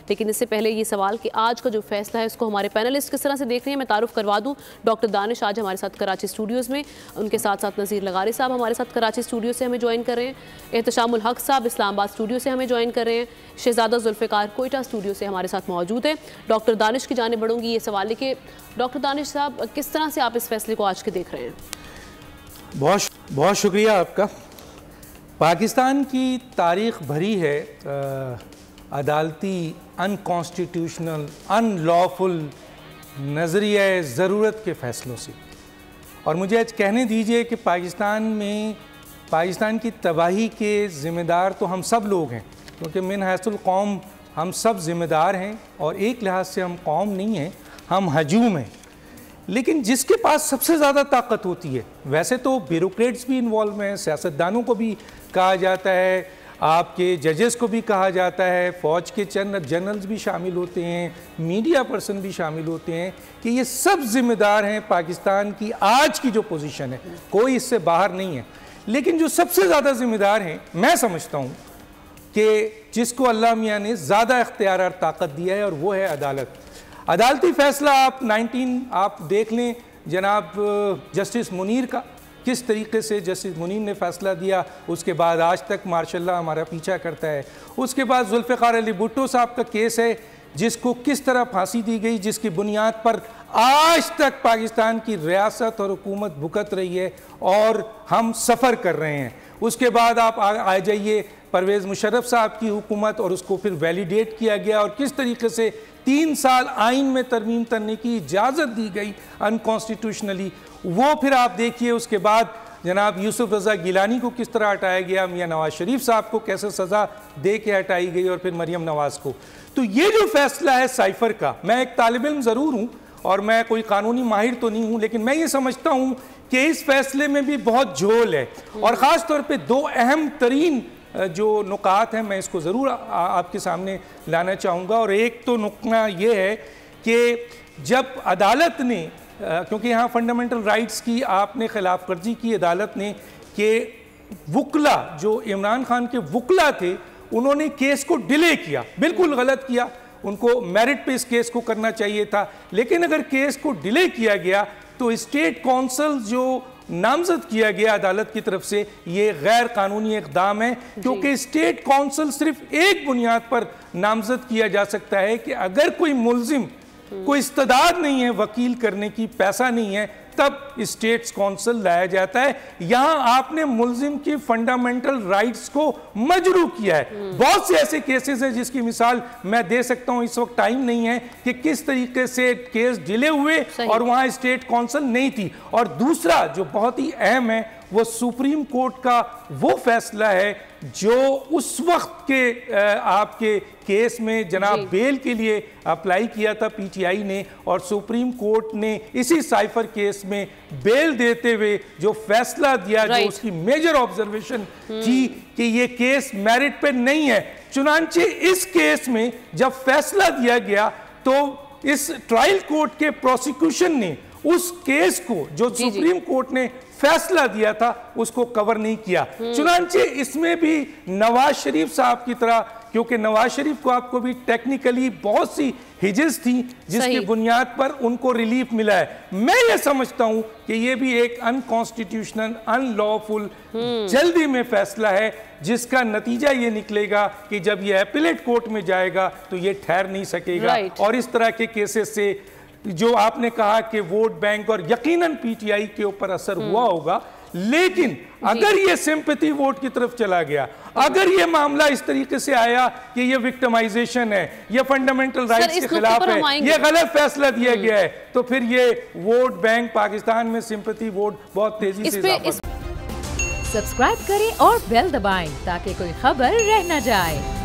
लेकिन इससे पहले ये सवाल कि आज का जो फैसला है उसको हमारे पैनलिस्ट किस तरह से देख रहे हैं, मैं तारुफ करवा दूँ। डॉक्टर दानिश आज हमारे साथ कराची स्टूडियोज़ में, उनके साथ साथ नज़ीर लगारी साहब हमारे साथ कराची स्टूडियो से हमें ज्वाइन कर रहे हैं, एहतशामुल हक साहब इस्लामाबाद स्टूडियो से हमें ज्वाइन कर रहे हैं, शहजादा जुल्फ़िकार कोयटा स्टूडियो से हमारे साथ मौजूद है। डॉक्टर दानिश की जाने बढ़ूंगी ये सवाल है कि डॉक्टर दानिश साहब, किस तरह से आप इस फैसले को आज के देख रहे हैं? बहुत शुक्रिया आपका। पाकिस्तान की तारीख़ भरी है अदालती, अनकॉन्स्टिट्यूशनल, अनलॉफुल नज़रिया ज़रूरत के फ़ैसलों से। और मुझे आज कहने दीजिए कि पाकिस्तान की तबाही के ज़िम्मेदार तो हम सब लोग हैं, क्योंकि मिन हैसुल कौम हम सब ज़िम्मेदार हैं और एक लिहाज से हम कौम नहीं हैं, हम हजूम हैं। लेकिन जिसके पास सबसे ज़्यादा ताकत होती है, वैसे तो ब्यूरोक्रेट्स भी इन्वॉल्व हैं, सियासतदानों को भी कहा जाता है, आपके जजेस को भी कहा जाता है, फ़ौज के जनरल्स भी शामिल होते हैं, मीडिया पर्सन भी शामिल होते हैं, कि ये सब जिम्मेदार हैं पाकिस्तान की आज की जो पोजीशन है, कोई इससे बाहर नहीं है। लेकिन जो सबसे ज़्यादा जिम्मेदार हैं, मैं समझता हूँ कि जिसको अल्लाह मियाँ ने ज़्यादा इख्तियार और ताकत दिया है, और वो है अदालत। अदालती फ़ैसला आप देख लें जनाब जस्टिस मुनीर का, किस तरीके से जस्टिस मुनीर ने फ़ैसला दिया, उसके बाद आज तक मार्शल्लाह हमारा पीछा करता है। उसके बाद जुल्फ़िकार अली भुट्टो साहब का केस है, जिसको किस तरह फांसी दी गई, जिसकी बुनियाद पर आज तक पाकिस्तान की रियासत और हुकूमत भुगत रही है और हम सफ़र कर रहे हैं। उसके बाद आप आ जाइए परवेज़ मुशर्रफ साहब की हुकूमत, और उसको फिर वैलिडेट किया गया और किस तरीके से 3 साल आइन में तरमीम करने की इजाज़त दी गई अनकॉन्स्टिट्यूशनली। वो फिर आप देखिए, उसके बाद जनाब यूसुफ रज़ा गिलानी को किस तरह हटाया गया, मियाँ नवाज शरीफ साहब को कैसे सज़ा दे के हटाई गई, और फिर मरियम नवाज़ को। तो ये जो फैसला है साइफर का, मैं एक तालिब इल्म ज़रूर हूँ और मैं कोई कानूनी माहिर तो नहीं हूँ, लेकिन मैं ये समझता हूँ कि इस फैसले में भी बहुत झोल है, और ख़ास तौर पे 2 अहम तरीन जो नुकात हैं, मैं इसको ज़रूर आपके सामने लाना चाहूँगा। और एक तो नुकता ये है कि जब अदालत ने, क्योंकि यहाँ फंडामेंटल राइट्स की आपने खिलाफ वर्जी की अदालत ने, कि वुकला जो इमरान खान के वुकला थे, उन्होंने केस को डिले किया, बिल्कुल गलत किया, उनको मेरिट पे इस केस को करना चाहिए था। लेकिन अगर केस को डिले किया गया तो स्टेट कौंसल जो नामजद किया गया अदालत की तरफ से, ये गैर कानूनी इक़दाम है, क्योंकि स्टेट कौंसल सिर्फ एक बुनियाद पर नामजद किया जा सकता है कि अगर कोई मुल्जिम कोई इस्तेदाद नहीं है वकील करने की, पैसा नहीं है, तब स्टेट्स कौंसिल लाया जाता है। यहाँ आपने मुल्जिम की फंडामेंटल राइट्स को मजरू किया है। बहुत से ऐसे केसेस हैं जिसकी मिसाल मैं दे सकता हूँ, इस वक्त टाइम नहीं है, कि किस तरीके से केस डिले हुए और वहाँ स्टेट कौंसिल नहीं थी। और दूसरा जो बहुत ही अहम है, वो सुप्रीम कोर्ट का वो फैसला है जो उस वक्त के आपके केस में जनाब बेल के लिए अप्लाई किया था पीटीआई ने, और सुप्रीम कोर्ट ने इसी साइफर केस में बेल देते हुए जो फैसला दिया, जो उसकी मेजर ऑब्जर्वेशन थी कि ये केस मेरिट पे नहीं है। चुनांचे इस केस में जब फैसला दिया गया तो इस ट्रायल कोर्ट के प्रोसिक्यूशन ने उस केस को जो सुप्रीम कोर्ट ने फैसला दिया था उसको कवर नहीं किया। चुनांचे इसमें भी नवाज शरीफ साहब की तरह, क्योंकि नवाज शरीफ को आपको भी टेक्निकली बहुत सी हिजेस थी जिसकी बुनियाद पर उनको रिलीफ मिला है। मैं ये समझता हूं कि ये भी एक अनकॉन्स्टिट्यूशनल, अनलॉफुल जल्दी में फैसला है, जिसका नतीजा ये निकलेगा कि जब ये अपीलेट कोर्ट में जाएगा तो ये ठहर नहीं सकेगा। और इस तरह के केसेस से जो आपने कहा कि वोट बैंक और यकीनन पीटीआई के ऊपर असर हुआ होगा, लेकिन अगर ये सिंपैथी वोट की तरफ चला गया, अगर ये मामला इस तरीके से आया कि ये विक्टिमाइजेशन है, ये फंडामेंटल राइट्स के खिलाफ है, ये गलत फैसला दिया गया है, तो फिर ये वोट बैंक, पाकिस्तान में सिंपैथी वोट बहुत तेजी से सब्सक्राइब करें और बेल दबाएं ताकि कोई खबर रह न जाए।